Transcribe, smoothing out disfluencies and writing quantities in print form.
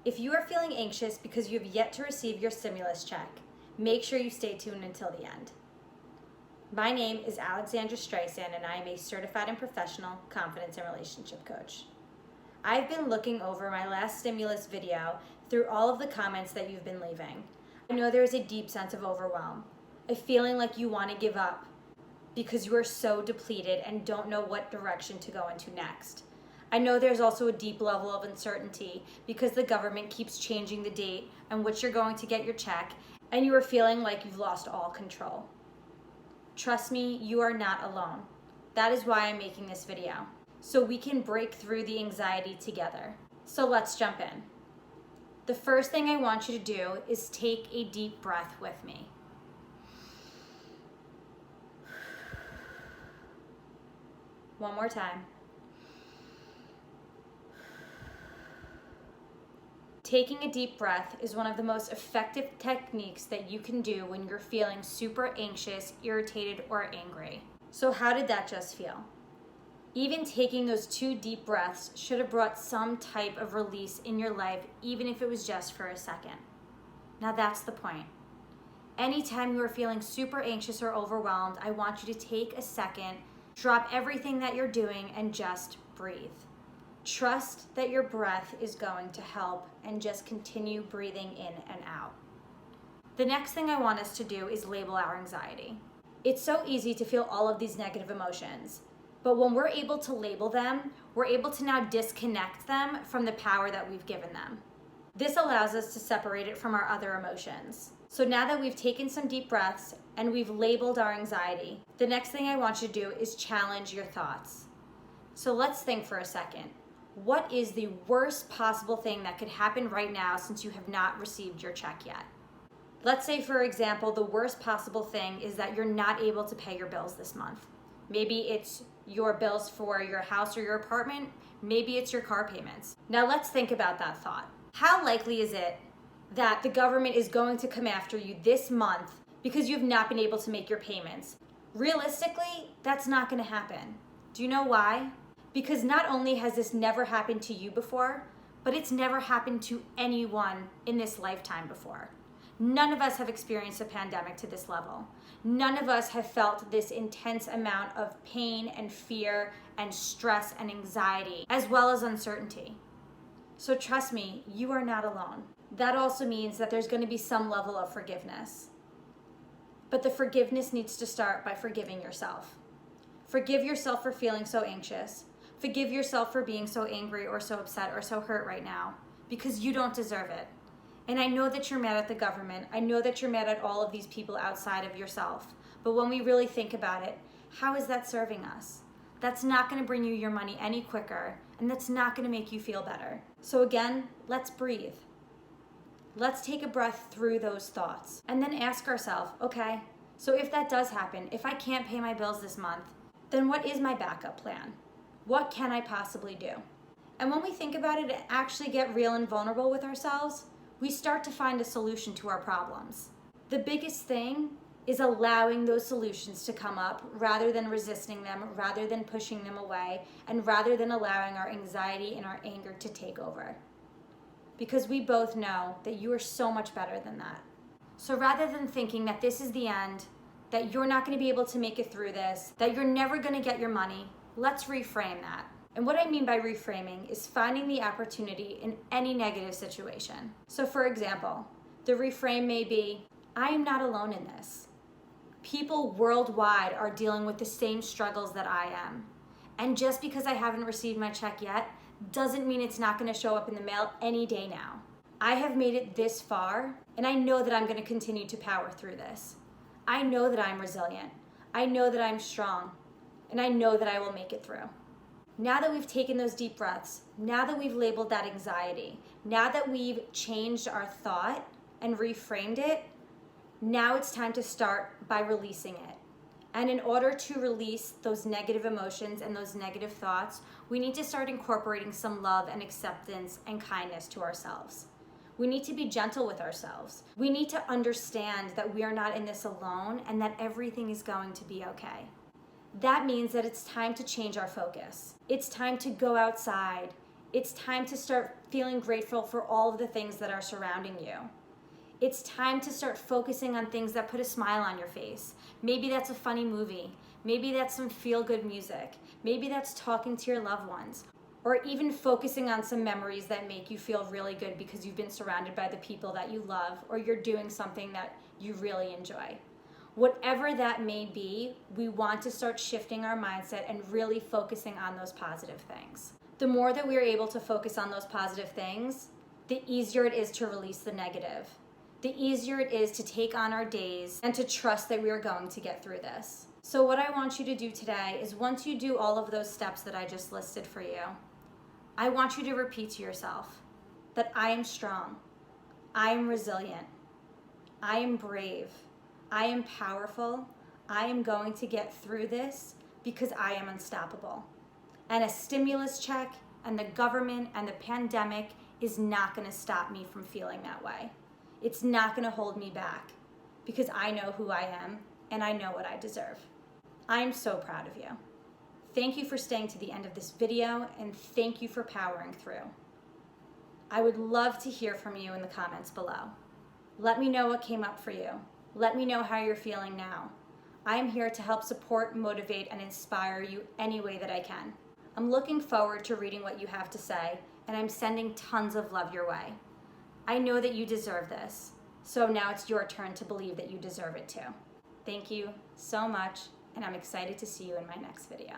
If you are feeling anxious because you have yet to receive your stimulus check, make sure you stay tuned until the end. My name is Alexandra Streisand, and I am a certified and professional confidence and relationship coach. I've been looking over my last stimulus video through all of the comments that you've been leaving. I know there is a deep sense of overwhelm, a feeling like you want to give up because you are so depleted and don't know what direction to go into next. I know there's also a deep level of uncertainty because the government keeps changing the date on which you're going to get your check, and you are feeling like you've lost all control. Trust me, you are not alone. That is why I'm making this video, so we can break through the anxiety together. So let's jump in. The first thing I want you to do is take a deep breath with me. One more time. Taking a deep breath is one of the most effective techniques that you can do when you're feeling super anxious, irritated, or angry. So how did that just feel? Even taking those 2 deep breaths should have brought some type of release in your life, even if it was just for a second. Now that's the point. Anytime you are feeling super anxious or overwhelmed, I want you to take a second, drop everything that you're doing, and just breathe. Trust that your breath is going to help, and just continue breathing in and out. The next thing I want us to do is label our anxiety. It's so easy to feel all of these negative emotions, but when we're able to label them, we're able to now disconnect them from the power that we've given them. This allows us to separate it from our other emotions. So now that we've taken some deep breaths and we've labeled our anxiety, the next thing I want you to do is challenge your thoughts. So let's think for a second. What is the worst possible thing that could happen right now since you have not received your check yet? Let's say, for example, the worst possible thing is that you're not able to pay your bills this month. Maybe it's your bills for your house or your apartment. Maybe it's your car payments. Now let's think about that thought. How likely is it that the government is going to come after you this month because you have not been able to make your payments? Realistically, that's not going to happen. Do you know why? Because not only has this never happened to you before, but it's never happened to anyone in this lifetime before. None of us have experienced a pandemic to this level. None of us have felt this intense amount of pain and fear and stress and anxiety, as well as uncertainty. So trust me, you are not alone. That also means that there's going to be some level of forgiveness. But the forgiveness needs to start by forgiving yourself. Forgive yourself for feeling so anxious. Forgive yourself for being so angry or so upset or so hurt right now, because you don't deserve it. And I know that you're mad at the government. I know that you're mad at all of these people outside of yourself. But when we really think about it, how is that serving us? That's not going to bring you your money any quicker, and that's not going to make you feel better. So again, let's breathe. Let's take a breath through those thoughts and then ask ourselves, okay, so if that does happen, if I can't pay my bills this month, then what is my backup plan? What can I possibly do? And when we think about it and actually get real and vulnerable with ourselves, we start to find a solution to our problems. The biggest thing is allowing those solutions to come up rather than resisting them, rather than pushing them away, and rather than allowing our anxiety and our anger to take over. Because we both know that you are so much better than that. So rather than thinking that this is the end, that you're not going to be able to make it through this, that you're never going to get your money, let's reframe that. And what I mean by reframing is finding the opportunity in any negative situation. So for example, the reframe may be, I am not alone in this. People worldwide are dealing with the same struggles that I am. And just because I haven't received my check yet, doesn't mean it's not going to show up in the mail any day now. I have made it this far, and I know that I'm going to continue to power through this. I know that I'm resilient. I know that I'm strong. And I know that I will make it through. Now that we've taken those deep breaths, now that we've labeled that anxiety, now that we've changed our thought and reframed it, now it's time to start by releasing it. And in order to release those negative emotions and those negative thoughts, we need to start incorporating some love and acceptance and kindness to ourselves. We need to be gentle with ourselves. We need to understand that we are not in this alone and that everything is going to be okay. That means that it's time to change our focus. It's time to go outside It's time to start feeling grateful for all of the things that are surrounding you. It's time to start focusing on things that put a smile on your face. Maybe that's a funny movie. Maybe that's some feel-good music. Maybe that's talking to your loved ones. Or even focusing on some memories that make you feel really good because you've been surrounded by the people that you love, or you're doing something that you really enjoy. Whatever that may be, we want to start shifting our mindset and really focusing on those positive things. The more that we're able to focus on those positive things, the easier it is to release the negative. The easier it is to take on our days and to trust that we are going to get through this. So what I want you to do today is, once you do all of those steps that I just listed for you, I want you to repeat to yourself that I am strong, I am resilient, I am brave, I am powerful, I am going to get through this because I am unstoppable. And a stimulus check and the government and the pandemic is not going to stop me from feeling that way. It's not going to hold me back because I know who I am and I know what I deserve. I am so proud of you. Thank you for staying to the end of this video, and thank you for powering through. I would love to hear from you in the comments below. Let me know what came up for you. Let me know how you're feeling now. I am here to help support, motivate, and inspire you any way that I can. I'm looking forward to reading what you have to say, and I'm sending tons of love your way. I know that you deserve this, so now it's your turn to believe that you deserve it too. Thank you so much, and I'm excited to see you in my next video.